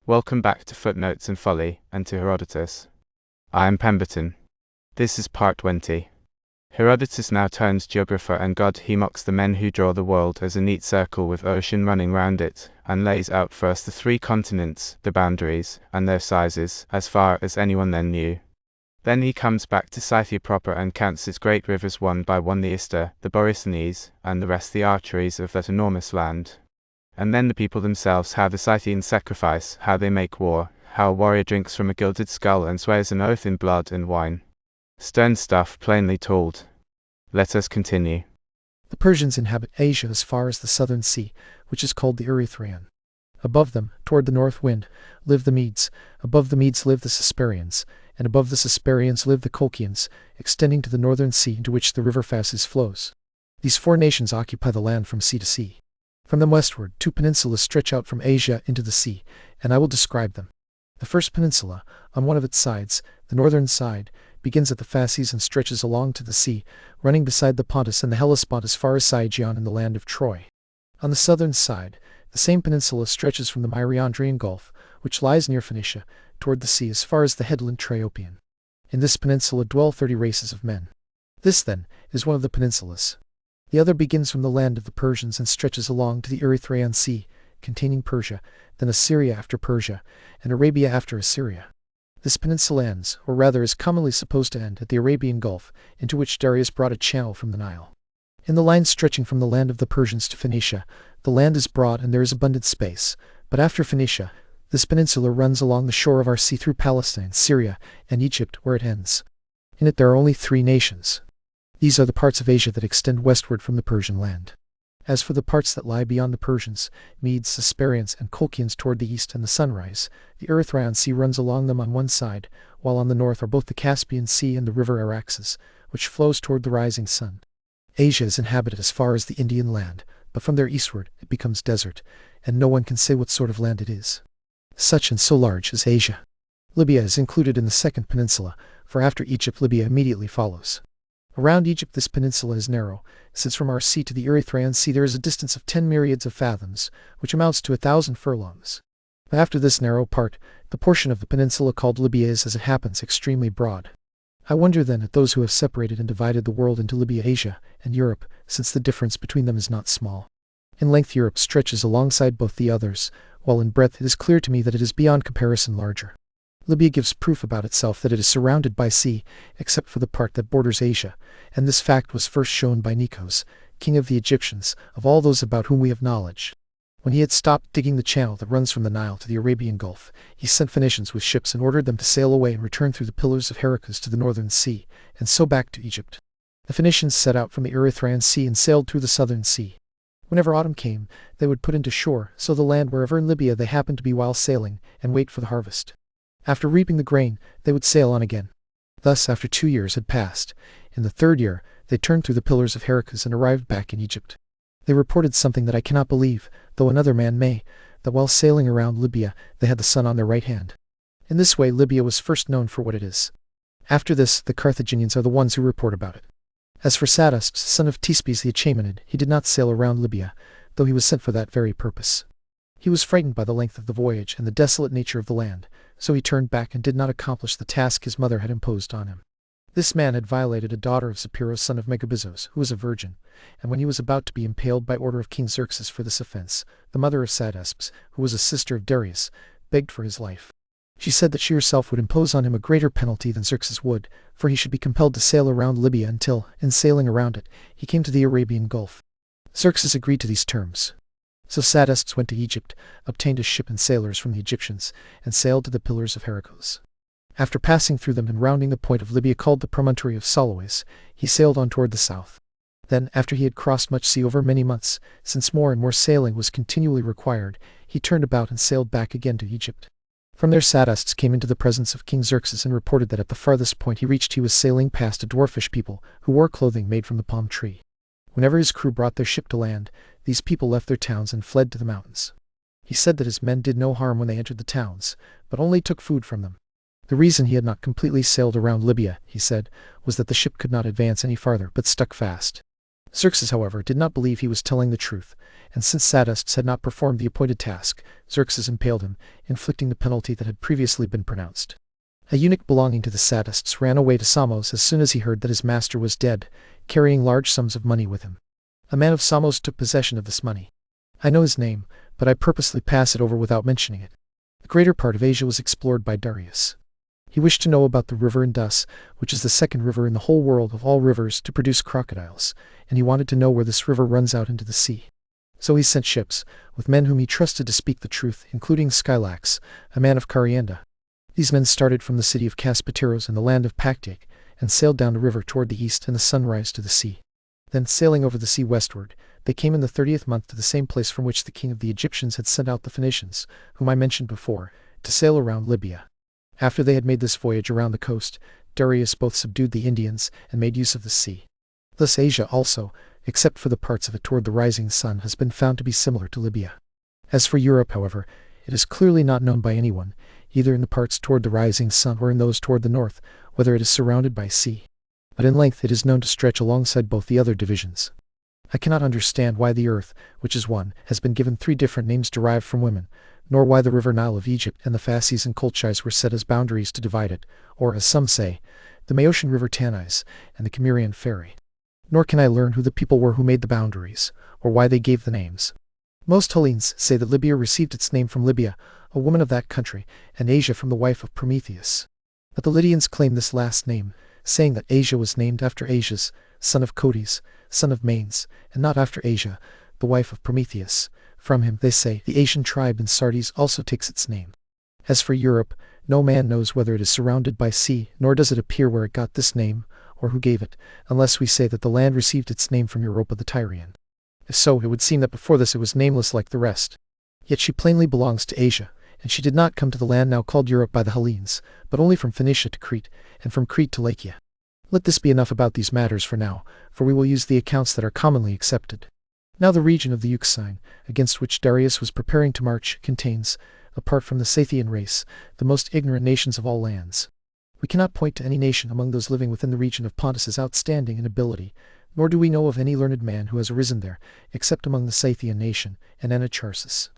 Welcome back to Footnotes and Folly, and to Herodotus. I am Pemberton. This is part 20. Herodotus now turns geographer and god. He mocks the men who draw the world as a neat circle with ocean running round it, and lays out for us the 3 continents, the boundaries, and their sizes, as far as anyone then knew. Then he comes back to Scythia proper and counts its great rivers one by one, the Ister, the Borysthenes, and the rest, the arteries of that enormous land. And then the people themselves, how the Scythians sacrifice, how they make war, how a warrior drinks from a gilded skull and swears an oath in blood and wine. Stern stuff plainly told. Let us continue. The Persians inhabit Asia as far as the southern sea, which is called the Erythraean. Above them, toward the north wind, live the Medes, above the Medes live the Cisperians, and above the Cisperians live the Colchians, extending to the northern sea into which the river Phasis flows. These 4 nations occupy the land from sea to sea. From them westward, 2 peninsulas stretch out from Asia into the sea, and I will describe them. The first peninsula, on one of its sides, the northern side, begins at the Phasis and stretches along to the sea, running beside the Pontus and the Hellespont as far as Sicyon in the land of Troy. On the southern side, the same peninsula stretches from the Myrandrian Gulf, which lies near Phoenicia, toward the sea as far as the headland Triopian. In this peninsula dwell 30 races of men. This, then, is one of the peninsulas. The other begins from the land of the Persians and stretches along to the Erythraean Sea, containing Persia, then Assyria after Persia, and Arabia after Assyria. This peninsula ends, or rather is commonly supposed to end, at the Arabian Gulf, into which Darius brought a channel from the Nile. In the line stretching from the land of the Persians to Phoenicia, the land is broad and there is abundant space, but after Phoenicia, this peninsula runs along the shore of our sea through Palestine, Syria, and Egypt, where it ends. In it there are only 3 nations. These are the parts of Asia that extend westward from the Persian land. As for the parts that lie beyond the Persians, Medes, Cisperians, and Colchians toward the east and the sunrise, the Erythraean Sea runs along them on one side, while on the north are both the Caspian Sea and the river Araxes, which flows toward the rising sun. Asia is inhabited as far as the Indian land, but from there eastward it becomes desert, and no one can say what sort of land it is. Such and so large is Asia. Libya is included in the second peninsula, for after Egypt Libya immediately follows. Around Egypt this peninsula is narrow, since from our sea to the Erythraean Sea there is a distance of 10 myriads of fathoms, which amounts to 1,000 furlongs. But after this narrow part, the portion of the peninsula called Libya is, as it happens, extremely broad. I wonder then at those who have separated and divided the world into Libya, Asia, and Europe, since the difference between them is not small. In length Europe stretches alongside both the others, while in breadth it is clear to me that it is beyond comparison larger. Libya gives proof about itself that it is surrounded by sea, except for the part that borders Asia, and this fact was first shown by Nikos, king of the Egyptians, of all those about whom we have knowledge. When he had stopped digging the channel that runs from the Nile to the Arabian Gulf, he sent Phoenicians with ships and ordered them to sail away and return through the Pillars of Heracles to the northern sea, and so back to Egypt. The Phoenicians set out from the Erythraean Sea and sailed through the southern sea. Whenever autumn came, they would put into shore, so the land wherever in Libya they happened to be while sailing, and wait for the harvest. After reaping the grain, they would sail on again. Thus, after 2 years had passed, in the 3rd year, they turned through the Pillars of Heracles and arrived back in Egypt. They reported something that I cannot believe, though another man may, that while sailing around Libya, they had the sun on their right hand. In this way, Libya was first known for what it is. After this, the Carthaginians are the ones who report about it. As for Sadusps, son of Thespes the Achaemenid, he did not sail around Libya, though he was sent for that very purpose. He was frightened by the length of the voyage and the desolate nature of the land, so he turned back and did not accomplish the task his mother had imposed on him. This man had violated a daughter of Sapphirus son of Megabizos, who was a virgin, and when he was about to be impaled by order of King Xerxes for this offense, the mother of Sadusps, who was a sister of Darius, begged for his life. She said that she herself would impose on him a greater penalty than Xerxes would, for he should be compelled to sail around Libya until, in sailing around it, he came to the Arabian Gulf. Xerxes agreed to these terms. So Sadusps went to Egypt, obtained a ship and sailors from the Egyptians, and sailed to the Pillars of Heracles. After passing through them and rounding the point of Libya called the promontory of Solowes, he sailed on toward the south. Then, after he had crossed much sea over many months, since more and more sailing was continually required, he turned about and sailed back again to Egypt. From there Sadusps came into the presence of King Xerxes and reported that at the farthest point he reached he was sailing past a dwarfish people, who wore clothing made from the palm tree. Whenever his crew brought their ship to land, these people left their towns and fled to the mountains. He said that his men did no harm when they entered the towns, but only took food from them. The reason he had not completely sailed around Libya, he said, was that the ship could not advance any farther, but stuck fast. Xerxes, however, did not believe he was telling the truth, and since Sadists had not performed the appointed task, Xerxes impaled him, inflicting the penalty that had previously been pronounced. A eunuch belonging to the Sadists ran away to Samos as soon as he heard that his master was dead, carrying large sums of money with him. A man of Samos took possession of this money. I know his name, but I purposely pass it over without mentioning it. The greater part of Asia was explored by Darius. He wished to know about the river Indus, which is the second river in the whole world of all rivers to produce crocodiles, and he wanted to know where this river runs out into the sea. So he sent ships, with men whom he trusted to speak the truth, including Scylax, a man of Carianda. These men started from the city of Kaspateros in the land of Pactic, and sailed down the river toward the east and the sunrise to the sea. Then, sailing over the sea westward, they came in the 30th month to the same place from which the king of the Egyptians had sent out the Phoenicians, whom I mentioned before, to sail around Libya. After they had made this voyage around the coast, Darius both subdued the Indians and made use of the sea. Thus Asia also, except for the parts of it toward the rising sun, has been found to be similar to Libya. As for Europe, however, it is clearly not known by anyone, either in the parts toward the rising sun or in those toward the north, whether it is surrounded by sea. But in length it is known to stretch alongside both the other divisions. I cannot understand why the earth, which is one, has been given 3 different names derived from women, nor why the river Nile of Egypt and the Phasis and Colchis were set as boundaries to divide it, or, as some say, the Maeotian river Tanais and the Cimmerian ferry. Nor can I learn who the people were who made the boundaries, or why they gave the names. Most Hellenes say that Libya received its name from Libya, a woman of that country, and Asia from the wife of Prometheus. But the Lydians claim this last name, saying that Asia was named after Asius, son of Cotys, son of Manes, and not after Asia, the wife of Prometheus. From him, they say, the Asian tribe in Sardis also takes its name. As for Europe, no man knows whether it is surrounded by sea, nor does it appear where it got this name, or who gave it, unless we say that the land received its name from Europa the Tyrian. If so, it would seem that before this it was nameless like the rest. Yet she plainly belongs to Asia, and she did not come to the land now called Europe by the Hellenes, but only from Phoenicia to Crete, and from Crete to Lycia. Let this be enough about these matters for now, for we will use the accounts that are commonly accepted. Now the region of the Euxine, against which Darius was preparing to march, contains, apart from the Scythian race, the most ignorant nations of all lands. We cannot point to any nation among those living within the region of Pontus as outstanding in ability, nor do we know of any learned man who has arisen there, except among the Scythian nation and Anacharsis.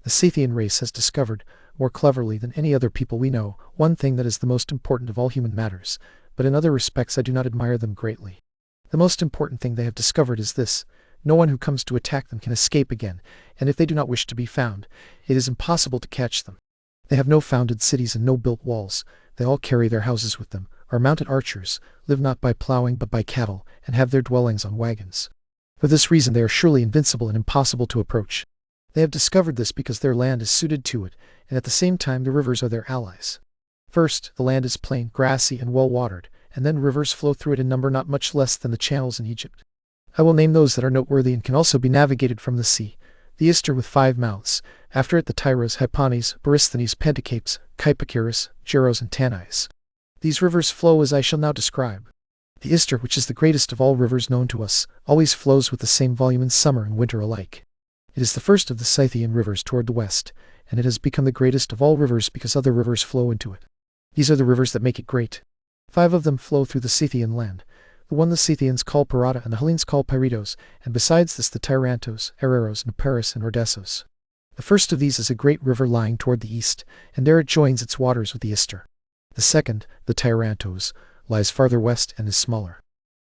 The Scythian race has discovered, more cleverly than any other people we know, one thing that is the most important of all human matters, but in other respects I do not admire them greatly. The most important thing they have discovered is this: no one who comes to attack them can escape again, and if they do not wish to be found, it is impossible to catch them. They have no founded cities and no built walls. They all carry their houses with them, are mounted archers, live not by plowing but by cattle, and have their dwellings on wagons. For this reason they are surely invincible and impossible to approach. They have discovered this because their land is suited to it, and at the same time the rivers are their allies. First, the land is plain, grassy, and well-watered, and then rivers flow through it in number not much less than the channels in Egypt. I will name those that are noteworthy and can also be navigated from the sea. The Ister with 5 mouths, after it the Tyros, Hypanes, Borysthenes, Pentacapes, Kypakiris, Geros, and Tanais. These rivers flow as I shall now describe. The Ister, which is the greatest of all rivers known to us, always flows with the same volume in summer and winter alike. It is the first of the Scythian rivers toward the west, and it has become the greatest of all rivers because other rivers flow into it. These are the rivers that make it great. 5 of them flow through the Scythian land. The one the Scythians call Parata and the Hellenes call Pyritos, and besides this the Tyrantos, Ereros, Neperis, and Ordessos. The first of these is a great river lying toward the east, and there it joins its waters with the Ister. The second, the Tyrantos, lies farther west and is smaller.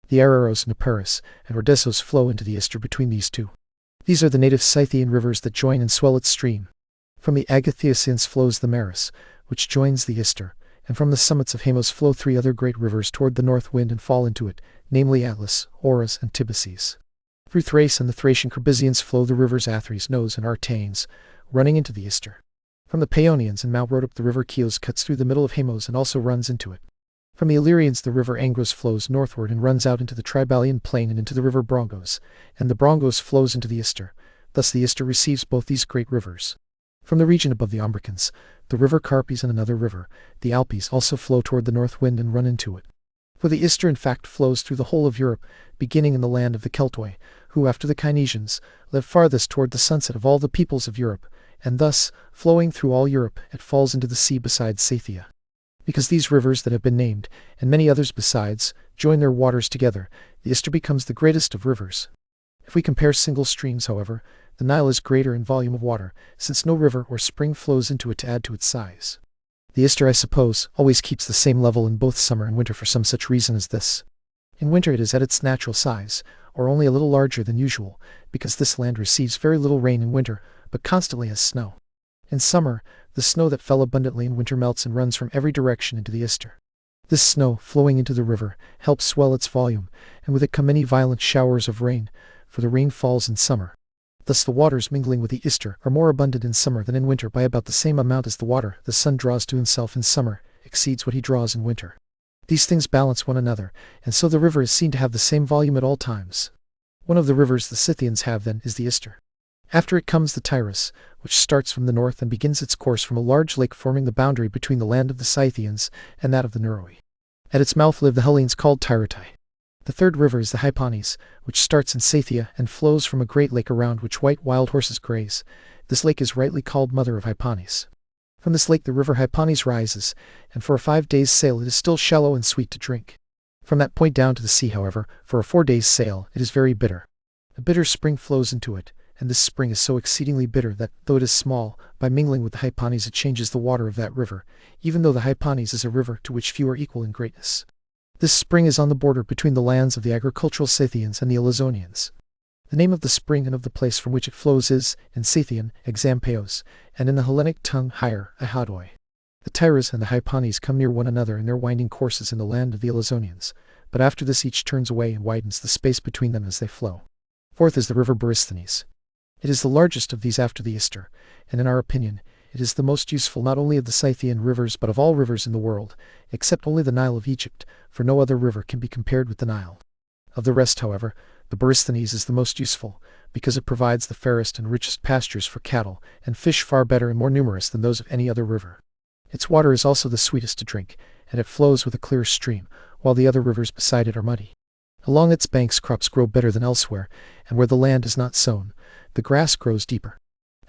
The Ereros, Neperis, and Ordessos flow into the Ister between these two. These are the native Scythian rivers that join and swell its stream. From the Agathioceans flows the Maris, which joins the Ister, and from the summits of Hamos flow 3 other great rivers toward the north wind and fall into it, namely Atlas, Oras, and Tibaces. Through Thrace and the Thracian Kerbysians flow the rivers Athres, Nos, and Artanes, running into the Ister. From the Paeonians and Mount Rhodope the river Chios cuts through the middle of Hamos and also runs into it. From the Illyrians the river Angros flows northward and runs out into the Tribalian plain and into the river Brongos, and the Brongos flows into the Ister. Thus the Ister receives both these great rivers. From the region above the Ombricans, the river Carpes and another river, the Alpes, also flow toward the north wind and run into it. For the Ister in fact flows through the whole of Europe, beginning in the land of the Keltoi, who after the Cynesians live farthest toward the sunset of all the peoples of Europe, and thus, flowing through all Europe, it falls into the sea beside Scythia. Because these rivers that have been named, and many others besides, join their waters together, the Ister becomes the greatest of rivers. If we compare single streams, however, the Nile is greater in volume of water, since no river or spring flows into it to add to its size. The Ister, I suppose, always keeps the same level in both summer and winter for some such reason as this. In winter it is at its natural size, or only a little larger than usual, because this land receives very little rain in winter, but constantly has snow. In summer, the snow that fell abundantly in winter melts and runs from every direction into the Ister. This snow, flowing into the river, helps swell its volume, and with it come many violent showers of rain, for the rain falls in summer. Thus the waters mingling with the Ister are more abundant in summer than in winter by about the same amount as the water the sun draws to himself in summer exceeds what he draws in winter. These things balance one another, and so the river is seen to have the same volume at all times. One of the rivers the Scythians have, then, is the Ister. After it comes the Tigris, which starts from the north and begins its course from a large lake forming the boundary between the land of the Scythians and that of the Neroi. At its mouth live the Hellenes called Tyrotai. The third river is the Hypanes, which starts in Scythia and flows from a great lake around which white wild horses graze. This lake is rightly called Mother of Hypanes. From this lake the river Hypanes rises, and for a 5 days' sail it is still shallow and sweet to drink. From that point down to the sea, however, for a 4 days' sail, it is very bitter. A bitter spring flows into it, and this spring is so exceedingly bitter that, though it is small, by mingling with the Hypanes it changes the water of that river, even though the Hypanes is a river to which few are equal in greatness. This spring is on the border between the lands of the agricultural Scythians and the Elizonians. The name of the spring and of the place from which it flows is, in Scythian, Exampeos, and in the Hellenic tongue higher, Ihadoi. The Tigris and the Hypanes come near one another in their winding courses in the land of the Elizonians, but after this each turns away and widens the space between them as they flow. Fourth is the river Borysthenes. It is the largest of these after the Ister, and in our opinion, it is the most useful not only of the Scythian rivers but of all rivers in the world, except only the Nile of Egypt, for no other river can be compared with the Nile. Of the rest, however, the Borysthenes is the most useful, because it provides the fairest and richest pastures for cattle, and fish far better and more numerous than those of any other river. Its water is also the sweetest to drink, and it flows with a clear stream, while the other rivers beside it are muddy. Along its banks crops grow better than elsewhere, and where the land is not sown, the grass grows deeper.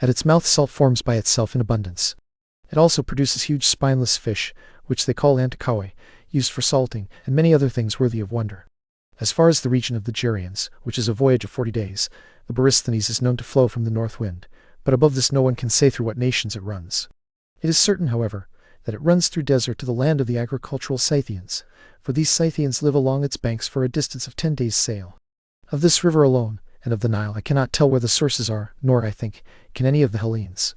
At its mouth salt forms by itself in abundance. It also produces huge spineless fish, which they call anticaue, used for salting, and many other things worthy of wonder. As far as the region of the Gerians, which is a voyage of 40 days, the Borysthenes is known to flow from the north wind, but above this no one can say through what nations it runs. It is certain, however, that it runs through desert to the land of the agricultural Scythians, for these Scythians live along its banks for a distance of 10 days' sail. Of this river alone, and of the Nile, I cannot tell where the sources are, nor, I think, can any of the Hellenes.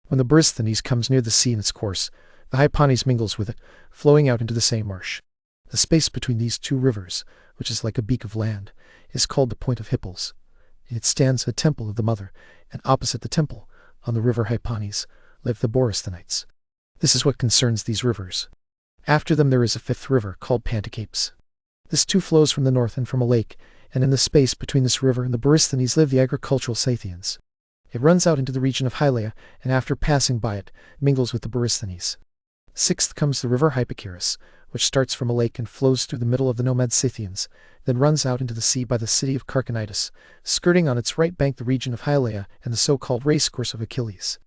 When the Borysthenes comes near the sea in its course, the Hypanes mingles with it, flowing out into the same marsh. The space between these two rivers, which is like a beak of land, is called the Point of Hipples. In it stands a temple of the Mother, and opposite the temple, on the river Hypanes, live the Borysthenites. This is what concerns these rivers. After them there is a fifth river, called Pantocapes. This too flows from the north and from a lake, and in the space between this river and the Borysthenes live the agricultural Scythians. It runs out into the region of Hylea, and after passing by it, mingles with the Borysthenes. Sixth comes the river Hypachirus, which starts from a lake and flows through the middle of the nomad Scythians, then runs out into the sea by the city of Carchanitis, skirting on its right bank the region of Hylea and the so-called racecourse of Achilles.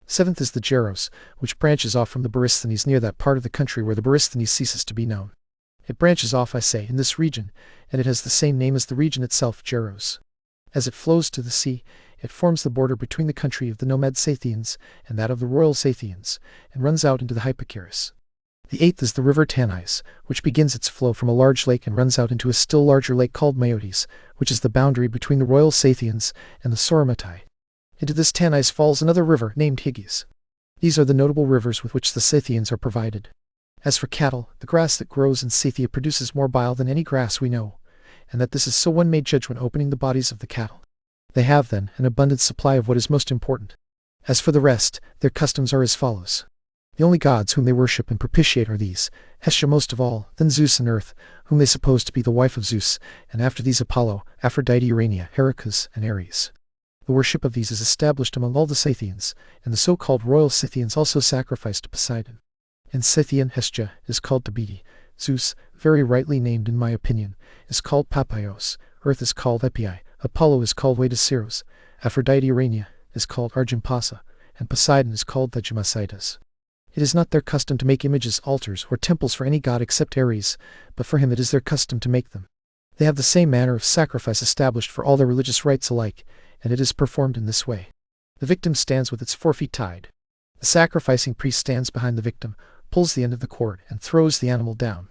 Seventh is the Geros, which branches off from the Borysthenes near that part of the country where the Borysthenes ceases to be known. It branches off, I say, in this region, and it has the same name as the region itself, Geros. As it flows to the sea, it forms the border between the country of the nomad Scythians and that of the royal Scythians, and runs out into the Hypachirus. The eighth is the river Tanais, which begins its flow from a large lake and runs out into a still larger lake called Meiotis, which is the boundary between the royal Scythians and the Sauromatai. Into this Tanais falls another river named Hygius. These are the notable rivers with which the Scythians are provided. As for cattle, the grass that grows in Scythia produces more bile than any grass we know, and that this is so one may judge when opening the bodies of the cattle. They have, then, an abundant supply of what is most important. As for the rest, their customs are as follows. The only gods whom they worship and propitiate are these, Hestia most of all, then Zeus and Earth, whom they suppose to be the wife of Zeus, and after these Apollo, Aphrodite, Urania, Heracles, and Ares. The worship of these is established among all the Scythians, and the so-called royal Scythians also sacrifice to Poseidon. In Scythian, Hestia is called Tabidi, Zeus, very rightly named in my opinion, is called Papaios, Earth is called Epii, Apollo is called Wadasiros, Aphrodite Urania is called Argympasa, and Poseidon is called Thegimasidas. It is not their custom to make images, altars, or temples for any god except Ares, but for him it is their custom to make them. They have the same manner of sacrifice established for all their religious rites alike, and it is performed in this way. The victim stands with its forefeet tied. The sacrificing priest stands behind the victim, pulls the end of the cord, and throws the animal down.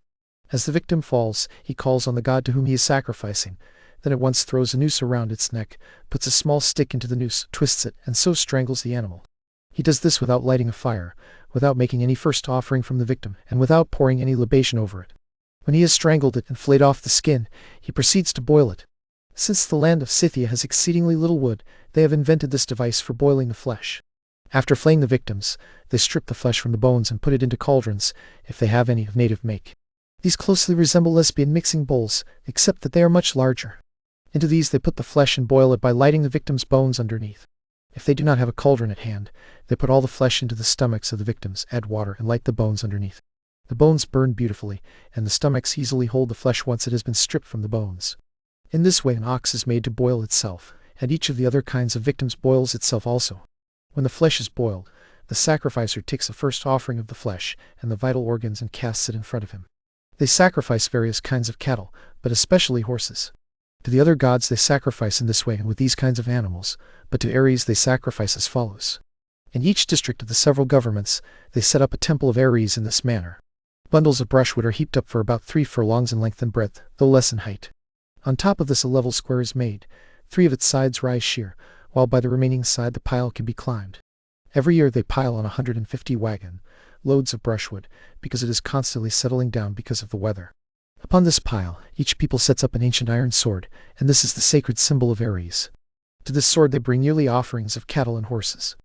As the victim falls, he calls on the god to whom he is sacrificing, then at once throws a noose around its neck, puts a small stick into the noose, twists it, and so strangles the animal. He does this without lighting a fire, without making any first offering from the victim, and without pouring any libation over it. When he has strangled it and flayed off the skin, he proceeds to boil it. Since the land of Scythia has exceedingly little wood, they have invented this device for boiling the flesh. After flaying the victims, they strip the flesh from the bones and put it into cauldrons, if they have any of native make. These closely resemble lesbian mixing bowls, except that they are much larger. Into these they put the flesh and boil it by lighting the victim's bones underneath. If they do not have a cauldron at hand, they put all the flesh into the stomachs of the victims, add water, and light the bones underneath. The bones burn beautifully, and the stomachs easily hold the flesh once it has been stripped from the bones. In this way an ox is made to boil itself, and each of the other kinds of victims boils itself also. When the flesh is boiled, the sacrificer takes a first offering of the flesh and the vital organs and casts it in front of him. They sacrifice various kinds of cattle, but especially horses. To the other gods they sacrifice in this way and with these kinds of animals, but to Ares they sacrifice as follows. In each district of the several governments, they set up a temple of Ares in this manner. Bundles of brushwood are heaped up for about 3 furlongs in length and breadth, though less in height. On top of this a level square is made. 3 of its sides rise sheer, while by the remaining side the pile can be climbed. Every year they pile on 150 wagon loads of brushwood, because it is constantly settling down because of the weather. Upon this pile, each people sets up an ancient iron sword, and this is the sacred symbol of Ares. To this sword they bring yearly offerings of cattle and horses.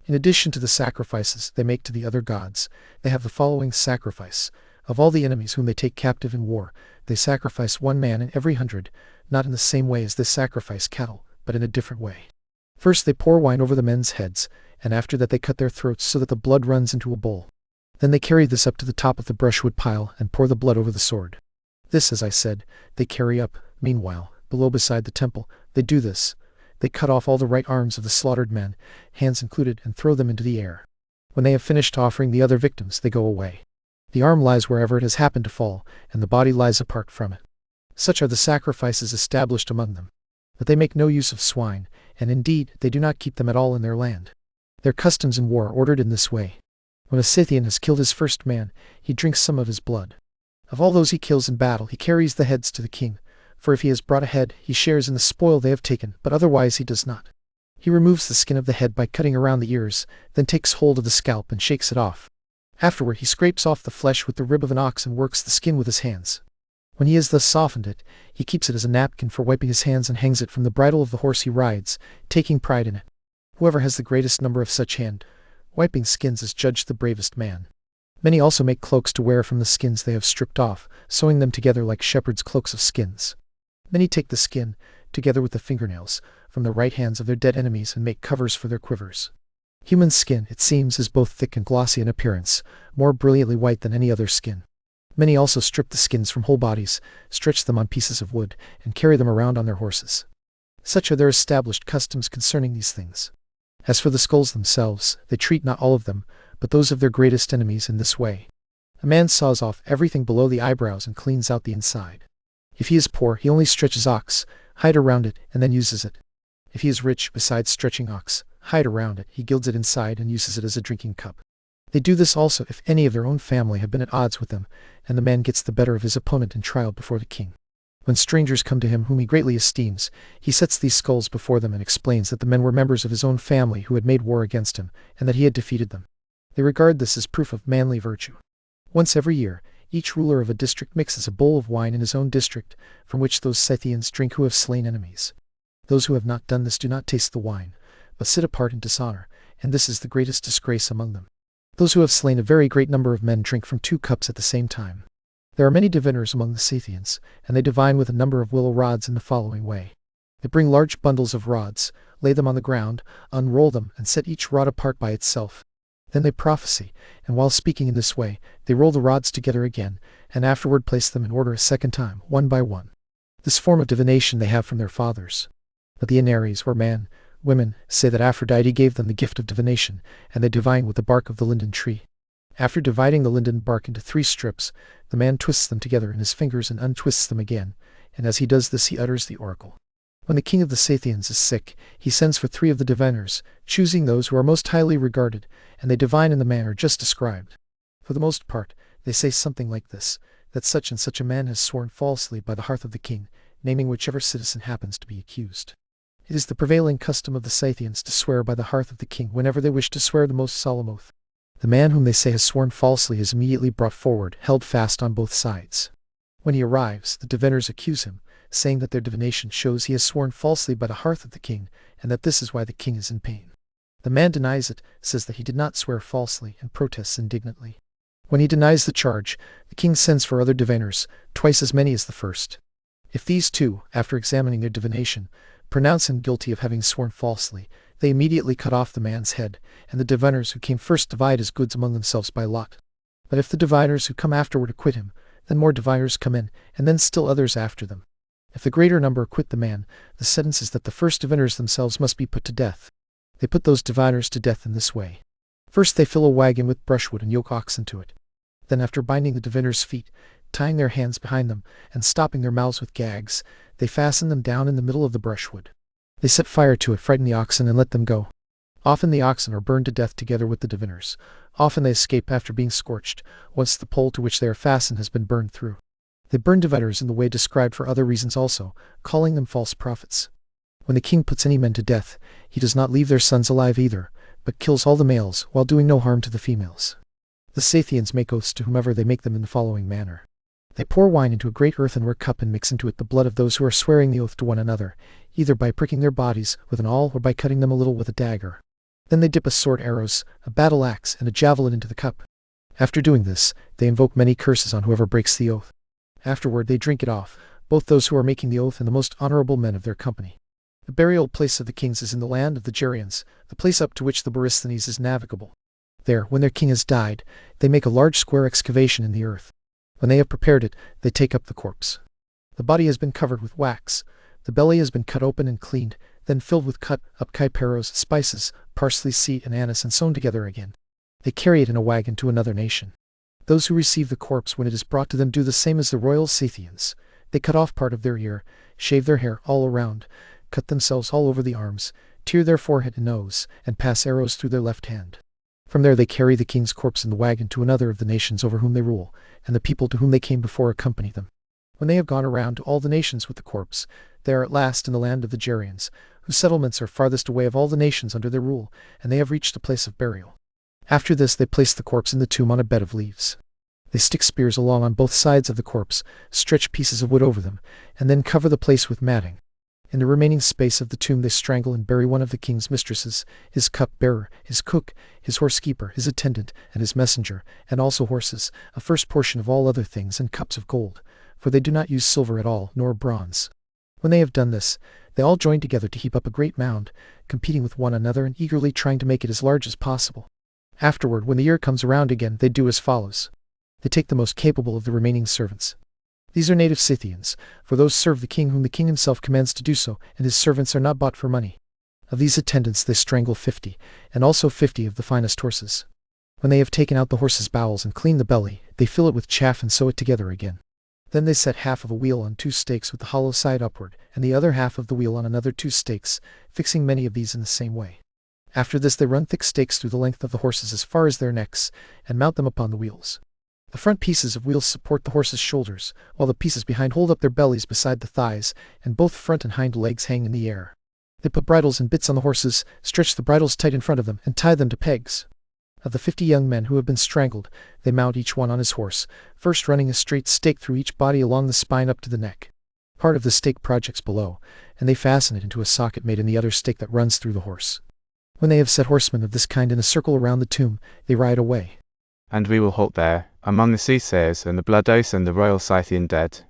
In addition to the sacrifices they make to the other gods, they have the following sacrifice. Of all the enemies whom they take captive in war, they sacrifice 1 man in every 100, not in the same way as they sacrifice cattle, but in a different way. First they pour wine over the men's heads, and after that they cut their throats so that the blood runs into a bowl. Then they carry this up to the top of the brushwood pile and pour the blood over the sword. This, as I said, they carry up. Meanwhile, below beside the temple, they do this. They cut off all the right arms of the slaughtered men, hands included, and throw them into the air. When they have finished offering the other victims, they go away. The arm lies wherever it has happened to fall, and the body lies apart from it. Such are the sacrifices established among them. But they make no use of swine, and indeed they do not keep them at all in their land. Their customs in war are ordered in this way. When a Scythian has killed his first man, he drinks some of his blood. Of all those he kills in battle, he carries the heads to the king, for if he has brought a head, he shares in the spoil they have taken, but otherwise he does not. He removes the skin of the head by cutting around the ears, then takes hold of the scalp and shakes it off. Afterward he scrapes off the flesh with the rib of an ox and works the skin with his hands. When he has thus softened it, he keeps it as a napkin for wiping his hands and hangs it from the bridle of the horse he rides, taking pride in it. Whoever has the greatest number of such hand-wiping skins is judged the bravest man. Many also make cloaks to wear from the skins they have stripped off, sewing them together like shepherds' cloaks of skins. Many take the skin, together with the fingernails, from the right hands of their dead enemies and make covers for their quivers. Human skin, it seems, is both thick and glossy in appearance, more brilliantly white than any other skin. Many also strip the skins from whole bodies, stretch them on pieces of wood, and carry them around on their horses. Such are their established customs concerning these things. As for the skulls themselves, they treat not all of them, but those of their greatest enemies in this way. A man saws off everything below the eyebrows and cleans out the inside. If he is poor, he only stretches ox hide around it, and then uses it. If he is rich, besides stretching ox hide around it, he gilds it inside and uses it as a drinking cup. They do this also if any of their own family have been at odds with them, and the man gets the better of his opponent in trial before the king. When strangers come to him whom he greatly esteems, he sets these skulls before them and explains that the men were members of his own family who had made war against him, and that he had defeated them. They regard this as proof of manly virtue. Once every year, each ruler of a district mixes a bowl of wine in his own district, from which those Scythians drink who have slain enemies. Those who have not done this do not taste the wine, but sit apart in dishonor, and this is the greatest disgrace among them. Those who have slain a very great number of men drink from 2 cups at the same time. There are many diviners among the Scythians, and they divine with a number of willow rods in the following way. They bring large bundles of rods, lay them on the ground, unroll them, and set each rod apart by itself. Then they prophesy, and while speaking in this way, they roll the rods together again, and afterward place them in order a second time, one by one. This form of divination they have from their fathers. But the Aneres, or man, women, say that Aphrodite gave them the gift of divination, and they divine with the bark of the linden tree. After dividing the linden bark into 3 strips, the man twists them together in his fingers and untwists them again, and as he does this he utters the oracle. When the king of the Scythians is sick, he sends for 3 of the diviners, choosing those who are most highly regarded, and they divine in the manner just described. For the most part, they say something like this, that such and such a man has sworn falsely by the hearth of the king, naming whichever citizen happens to be accused. It is the prevailing custom of the Scythians to swear by the hearth of the king whenever they wish to swear the most solemn oath. The man whom they say has sworn falsely is immediately brought forward, held fast on both sides. When he arrives, the diviners accuse him, saying that their divination shows he has sworn falsely by the hearth of the king, and that this is why the king is in pain. The man denies it, says that he did not swear falsely, and protests indignantly. When he denies the charge, the king sends for other diviners, twice as many as the first. If these 2, after examining their divination, pronounce him guilty of having sworn falsely, they immediately cut off the man's head, and the diviners who came first divide his goods among themselves by lot. But if the diviners who come afterward acquit him, then more diviners come in, and then still others after them. If the greater number acquit the man, the sentence is that the first diviners themselves must be put to death. They put those diviners to death in this way. First they fill a wagon with brushwood and yoke oxen to it. Then after binding the diviners' feet, tying their hands behind them, and stopping their mouths with gags, they fasten them down in the middle of the brushwood. They set fire to it, frighten the oxen, and let them go. Often the oxen are burned to death together with the diviners. Often they escape after being scorched, once the pole to which they are fastened has been burned through. They burn diviners in the way described for other reasons also, calling them false prophets. When the king puts any men to death, he does not leave their sons alive either, but kills all the males, while doing no harm to the females. The Scythians make oaths to whomever they make them in the following manner. They pour wine into a great earthenware cup and mix into it the blood of those who are swearing the oath to one another, either by pricking their bodies with an awl or by cutting them a little with a dagger. Then they dip a sword, arrows, a battle axe, and a javelin into the cup. After doing this, they invoke many curses on whoever breaks the oath. Afterward they drink it off, both those who are making the oath and the most honorable men of their company. The burial place of the kings is in the land of the Gerians, the place up to which the Borysthenes is navigable. There, when their king has died, they make a large square excavation in the earth. When they have prepared it, they take up the corpse. The body has been covered with wax. The belly has been cut open and cleaned, then filled with cut-up caiperos, spices, parsley seed, and anise, and sewn together again. They carry it in a wagon to another nation. Those who receive the corpse when it is brought to them do the same as the royal Scythians. They cut off part of their ear, shave their hair all around, cut themselves all over the arms, tear their forehead and nose, and pass arrows through their left hand. From there they carry the king's corpse in the wagon to another of the nations over whom they rule, and the people to whom they came before accompany them. When they have gone around to all the nations with the corpse, they are at last in the land of the Gerians, whose settlements are farthest away of all the nations under their rule, and they have reached the place of burial. After this they place the corpse in the tomb on a bed of leaves. They stick spears along on both sides of the corpse, stretch pieces of wood over them, and then cover the place with matting. In the remaining space of the tomb they strangle and bury one of the king's mistresses, his cup-bearer, his cook, his horse-keeper, his attendant, and his messenger, and also horses, a first portion of all other things, and cups of gold, for they do not use silver at all, nor bronze. When they have done this, they all join together to heap up a great mound, competing with one another and eagerly trying to make it as large as possible. Afterward, when the year comes around again, they do as follows. They take the most capable of the remaining servants. These are native Scythians, for those serve the king whom the king himself commands to do so, and his servants are not bought for money. Of these attendants they strangle 50, and also 50 of the finest horses. When they have taken out the horses' bowels and cleaned the belly, they fill it with chaff and sew it together again. Then they set half of a wheel on 2 stakes with the hollow side upward, and the other half of the wheel on another 2 stakes, fixing many of these in the same way. After this they run thick stakes through the length of the horses as far as their necks, and mount them upon the wheels. The front pieces of wheels support the horses' shoulders, while the pieces behind hold up their bellies beside the thighs, and both front and hind legs hang in the air. They put bridles and bits on the horses, stretch the bridles tight in front of them, and tie them to pegs. Of the 50 young men who have been strangled, they mount each one on his horse, first running a straight stake through each body along the spine up to the neck. Part of the stake projects below, and they fasten it into a socket made in the other stake that runs through the horse. When they have set horsemen of this kind in a circle around the tomb, they ride away. And we will halt there, among the Soothsayers and the blood oaths and the royal Scythian dead.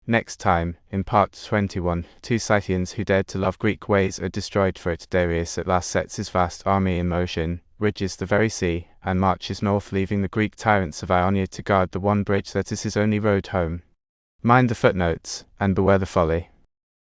Next time, in part 21, 2 Scythians who dared to love Greek ways are destroyed for it. Darius at last sets his vast army in motion, ridges the very sea, and marches north, leaving the Greek tyrants of Ionia to guard the one bridge that is his only road home. Mind the footnotes, and beware the folly.